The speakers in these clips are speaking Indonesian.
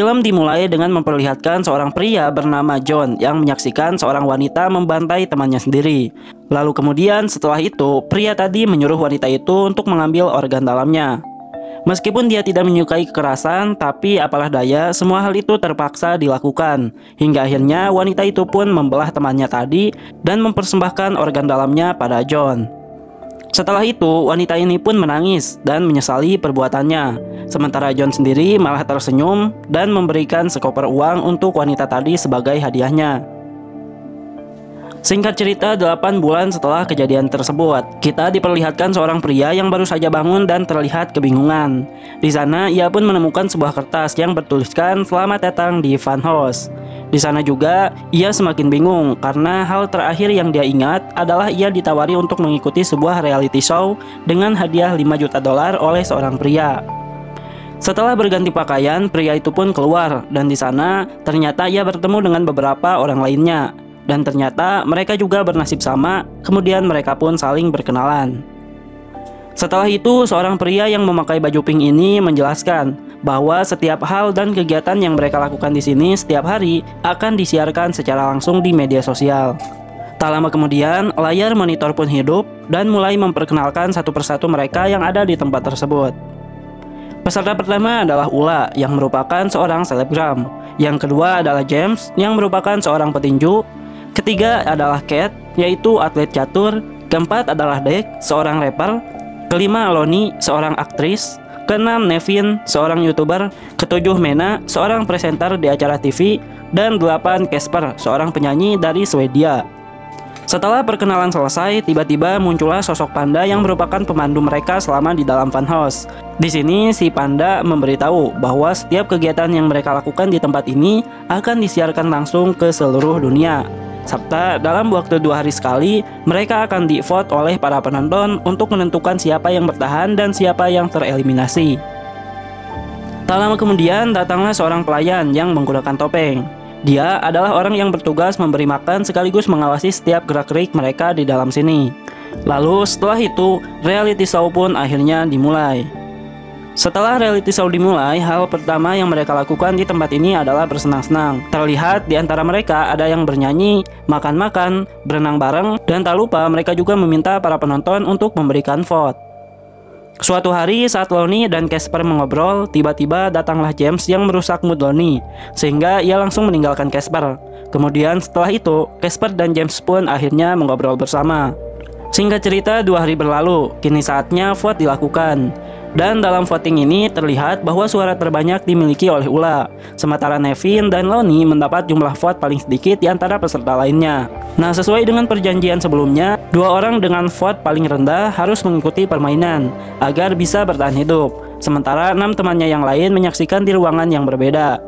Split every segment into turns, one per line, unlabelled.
Film dimulai dengan memperlihatkan seorang pria bernama John yang menyaksikan seorang wanita membantai temannya sendiri. Lalu kemudian setelah itu, pria tadi menyuruh wanita itu untuk mengambil organ dalamnya. Meskipun dia tidak menyukai kekerasan, tapi apalah daya, semua hal itu terpaksa dilakukan. Hingga akhirnya wanita itu pun membelah temannya tadi dan mempersembahkan organ dalamnya pada John. Setelah itu, wanita ini pun menangis dan menyesali perbuatannya. Sementara John sendiri malah tersenyum dan memberikan sekoper uang untuk wanita tadi sebagai hadiahnya. Singkat cerita, 8 bulan setelah kejadian tersebut, kita diperlihatkan seorang pria yang baru saja bangun dan terlihat kebingungan. Di sana, ia pun menemukan sebuah kertas yang bertuliskan "Selamat datang di Funhouse". Di sana juga, ia semakin bingung karena hal terakhir yang dia ingat adalah ia ditawari untuk mengikuti sebuah reality show dengan hadiah $5 juta oleh seorang pria. Setelah berganti pakaian, pria itu pun keluar dan di sana ternyata ia bertemu dengan beberapa orang lainnya. Dan ternyata mereka juga bernasib sama, kemudian mereka pun saling berkenalan. Setelah itu, seorang pria yang memakai baju pink ini menjelaskan bahwa setiap hal dan kegiatan yang mereka lakukan di sini setiap hari akan disiarkan secara langsung di media sosial. Tak lama kemudian, layar monitor pun hidup dan mulai memperkenalkan satu persatu mereka yang ada di tempat tersebut. Peserta pertama adalah Ula yang merupakan seorang selebgram. Yang kedua adalah James yang merupakan seorang petinju. Ketiga adalah Kat, yaitu atlet catur. Keempat adalah Dek, seorang rapper. Kelima Loni, seorang aktris. Keenam Nevin, seorang YouTuber. Ketujuh Mena, seorang presenter di acara TV. Dan 8 Casper, seorang penyanyi dari Swedia. Setelah perkenalan selesai, tiba-tiba muncullah sosok Panda yang merupakan pemandu mereka selama di dalam funhouse. Di sini si Panda memberitahu bahwa setiap kegiatan yang mereka lakukan di tempat ini akan disiarkan langsung ke seluruh dunia. Serta dalam waktu 2 hari sekali, mereka akan di-vote oleh para penonton untuk menentukan siapa yang bertahan dan siapa yang tereliminasi. Tak lama kemudian datanglah seorang pelayan yang menggunakan topeng. Dia adalah orang yang bertugas memberi makan sekaligus mengawasi setiap gerak-gerik mereka di dalam sini. Lalu setelah itu, reality show pun akhirnya dimulai. Setelah reality show dimulai, hal pertama yang mereka lakukan di tempat ini adalah bersenang-senang. Terlihat di antara mereka ada yang bernyanyi, makan-makan, berenang bareng, dan tak lupa mereka juga meminta para penonton untuk memberikan vote. Suatu hari saat Loni dan Casper mengobrol, tiba-tiba datanglah James yang merusak mood Loni, sehingga ia langsung meninggalkan Casper. Kemudian setelah itu, Casper dan James pun akhirnya mengobrol bersama. Singkat cerita, 2 hari berlalu, kini saatnya vote dilakukan. Dan dalam voting ini terlihat bahwa suara terbanyak dimiliki oleh Ula, sementara Nevin dan Loni mendapat jumlah vote paling sedikit di antara peserta lainnya. Nah, sesuai dengan perjanjian sebelumnya, 2 orang dengan vote paling rendah harus mengikuti permainan agar bisa bertahan hidup, sementara 6 temannya yang lain menyaksikan di ruangan yang berbeda.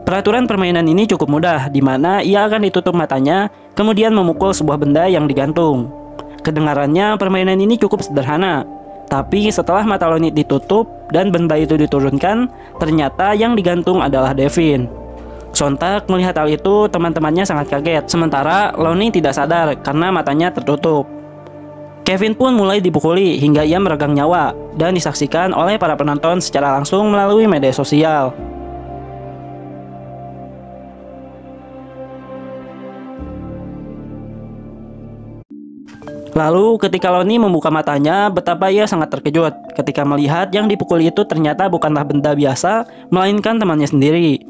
Peraturan permainan ini cukup mudah, di mana ia akan ditutup matanya, kemudian memukul sebuah benda yang digantung. Kedengarannya permainan ini cukup sederhana. Tapi setelah mata Loni ditutup dan benda itu diturunkan, ternyata yang digantung adalah Devin. Sontak melihat hal itu, teman-temannya sangat kaget, sementara Loni tidak sadar karena matanya tertutup. Kevin pun mulai dipukuli hingga ia meregang nyawa dan disaksikan oleh para penonton secara langsung melalui media sosial. Lalu ketika Loni membuka matanya, betapa ia sangat terkejut ketika melihat yang dipukuli itu ternyata bukanlah benda biasa, melainkan temannya sendiri.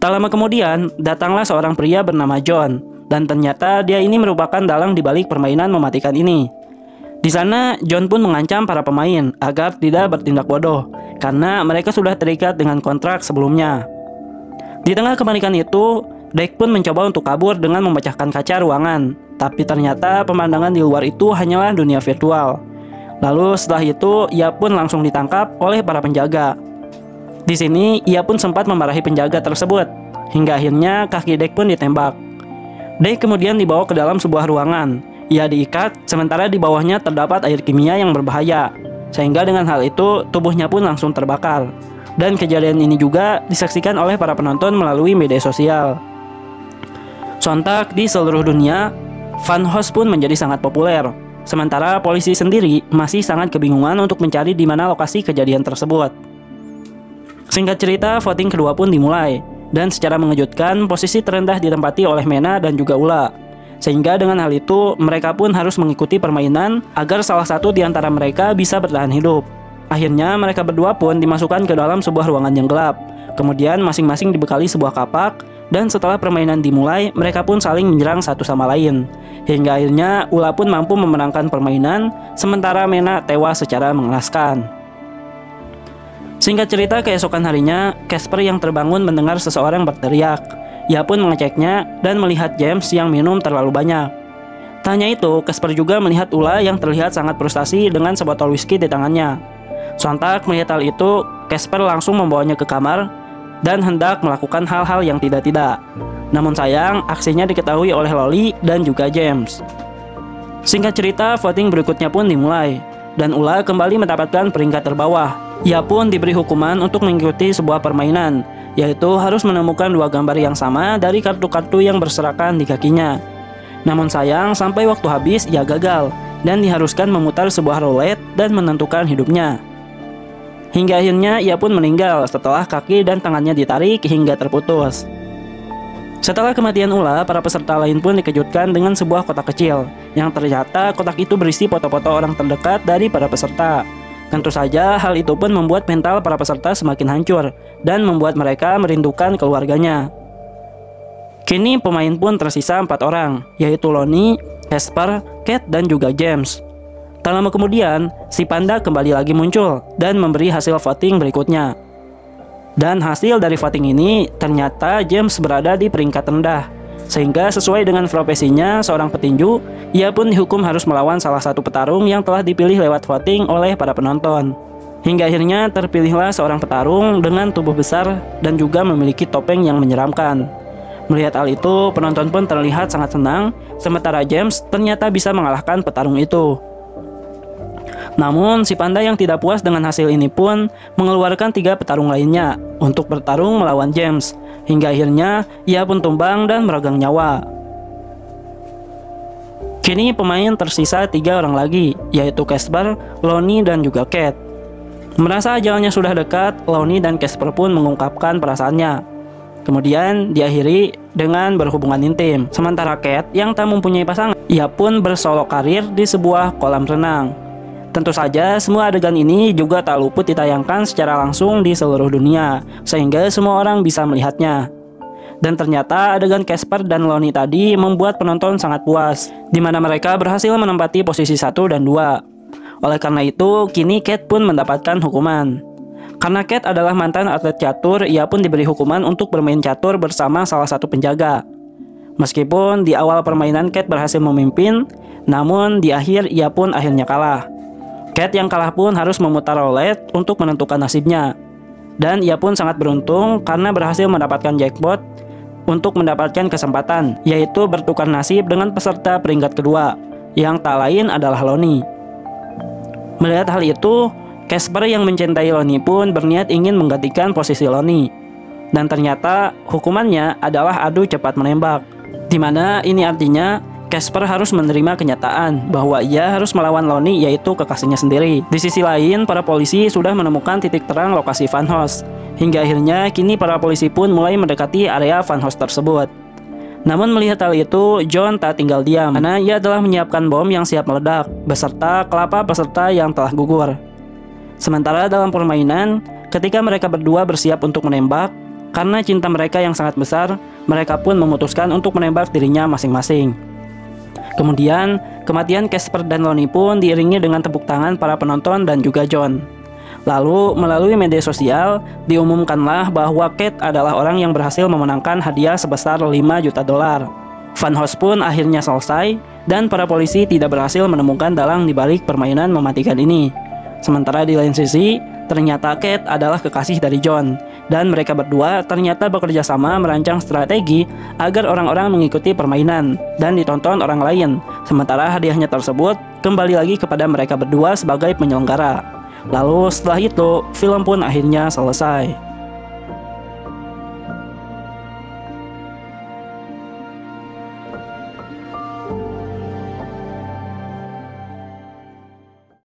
Tak lama kemudian, datanglah seorang pria bernama John, dan ternyata dia ini merupakan dalang di balik permainan mematikan ini. Di sana, John pun mengancam para pemain agar tidak bertindak bodoh, karena mereka sudah terikat dengan kontrak sebelumnya. Di tengah kepanikan itu, Dek pun mencoba untuk kabur dengan memecahkan kaca ruangan, tapi ternyata pemandangan di luar itu hanyalah dunia virtual. Lalu setelah itu, ia pun langsung ditangkap oleh para penjaga. Di sini, ia pun sempat memarahi penjaga tersebut, hingga akhirnya kaki Dek pun ditembak. Dek kemudian dibawa ke dalam sebuah ruangan. Ia diikat, sementara di bawahnya terdapat air kimia yang berbahaya, sehingga dengan hal itu, tubuhnya pun langsung terbakar. Dan kejadian ini juga disaksikan oleh para penonton melalui media sosial. Sontak di seluruh dunia, funhouse pun menjadi sangat populer. Sementara polisi sendiri masih sangat kebingungan untuk mencari di mana lokasi kejadian tersebut. Singkat cerita, voting kedua pun dimulai, dan secara mengejutkan posisi terendah ditempati oleh Mena dan juga Ula. Sehingga dengan hal itu, mereka pun harus mengikuti permainan agar salah satu di antara mereka bisa bertahan hidup. Akhirnya mereka berdua pun dimasukkan ke dalam sebuah ruangan yang gelap. Kemudian masing-masing dibekali sebuah kapak, dan setelah permainan dimulai, mereka pun saling menyerang satu sama lain. Hingga akhirnya Ula pun mampu memenangkan permainan, sementara Mena tewas secara mengenaskan. Singkat cerita, keesokan harinya, Casper yang terbangun mendengar seseorang berteriak. Ia pun mengeceknya dan melihat James yang minum terlalu banyak. Tak hanya itu, Casper juga melihat Ula yang terlihat sangat frustasi dengan sebotol whisky di tangannya. Sontak melihat hal itu, Casper langsung membawanya ke kamar dan hendak melakukan hal-hal yang tidak-tidak. Namun sayang, aksinya diketahui oleh Loli dan juga James. Singkat cerita, voting berikutnya pun dimulai, dan Ula kembali mendapatkan peringkat terbawah. Ia pun diberi hukuman untuk mengikuti sebuah permainan, yaitu harus menemukan dua gambar yang sama dari kartu-kartu yang berserakan di kakinya. Namun sayang, sampai waktu habis ia gagal, dan diharuskan memutar sebuah roulette dan menentukan hidupnya. Hingga akhirnya ia pun meninggal setelah kaki dan tangannya ditarik hingga terputus. Setelah kematian Ula, para peserta lain pun dikejutkan dengan sebuah kotak kecil, yang ternyata kotak itu berisi foto-foto orang terdekat dari para peserta. Tentu saja hal itu pun membuat mental para peserta semakin hancur, dan membuat mereka merindukan keluarganya. Kini pemain pun tersisa 4 orang, yaitu Lonnie, Casper, Cat, dan juga James. Tak lama kemudian, si panda kembali lagi muncul dan memberi hasil voting berikutnya. Dan hasil dari voting ini, ternyata James berada di peringkat rendah. Sehingga sesuai dengan profesinya seorang petinju, ia pun dihukum harus melawan salah satu petarung yang telah dipilih lewat voting oleh para penonton. Hingga akhirnya terpilihlah seorang petarung dengan tubuh besar dan juga memiliki topeng yang menyeramkan. Melihat hal itu, penonton pun terlihat sangat senang, sementara James ternyata bisa mengalahkan petarung itu. Namun, si panda yang tidak puas dengan hasil ini pun mengeluarkan 3 petarung lainnya untuk bertarung melawan James. Hingga akhirnya ia pun tumbang dan meregang nyawa. Kini pemain tersisa 3 orang lagi, yaitu Casper, Lonnie, dan juga Cat. Merasa ajalnya sudah dekat, Lonnie dan Casper pun mengungkapkan perasaannya. Kemudian diakhiri dengan berhubungan intim. Sementara Cat yang tak mempunyai pasangan, ia pun bersolok karir di sebuah kolam renang. Tentu saja semua adegan ini juga tak luput ditayangkan secara langsung di seluruh dunia, sehingga semua orang bisa melihatnya. Dan ternyata adegan Casper dan Lonnie tadi membuat penonton sangat puas, di mana mereka berhasil menempati posisi 1 dan 2. Oleh karena itu, kini Cat pun mendapatkan hukuman. Karena Cat adalah mantan atlet catur, ia pun diberi hukuman untuk bermain catur bersama salah satu penjaga. Meskipun di awal permainan Cat berhasil memimpin, namun di akhir ia pun akhirnya kalah. Cat yang kalah pun harus memutar roulette untuk menentukan nasibnya. Dan ia pun sangat beruntung karena berhasil mendapatkan jackpot untuk mendapatkan kesempatan, yaitu bertukar nasib dengan peserta peringkat kedua, yang tak lain adalah Lonnie. Melihat hal itu, Casper yang mencintai Lonnie pun berniat ingin menggantikan posisi Lonnie. Dan ternyata hukumannya adalah adu cepat menembak, dimana ini artinya Casper harus menerima kenyataan bahwa ia harus melawan Lonnie, yaitu kekasihnya sendiri. Di sisi lain, para polisi sudah menemukan titik terang lokasi funhouse. Hingga akhirnya kini para polisi pun mulai mendekati area funhouse tersebut. Namun melihat hal itu, John tak tinggal diam, karena ia telah menyiapkan bom yang siap meledak, beserta kelapa peserta yang telah gugur. Sementara dalam permainan, ketika mereka berdua bersiap untuk menembak, karena cinta mereka yang sangat besar, mereka pun memutuskan untuk menembak dirinya masing-masing. Kemudian, kematian Casper dan Lonnie pun diiringi dengan tepuk tangan para penonton dan juga John. Lalu, melalui media sosial, diumumkanlah bahwa Cat adalah orang yang berhasil memenangkan hadiah sebesar $5 juta. Funhouse pun akhirnya selesai, dan para polisi tidak berhasil menemukan dalang di balik permainan mematikan ini. Sementara di lain sisi, ternyata Cat adalah kekasih dari John, dan mereka berdua ternyata bekerja sama merancang strategi agar orang-orang mengikuti permainan dan ditonton orang lain. Sementara hadiahnya tersebut kembali lagi kepada mereka berdua sebagai penyelenggara. Lalu setelah itu, film pun akhirnya selesai.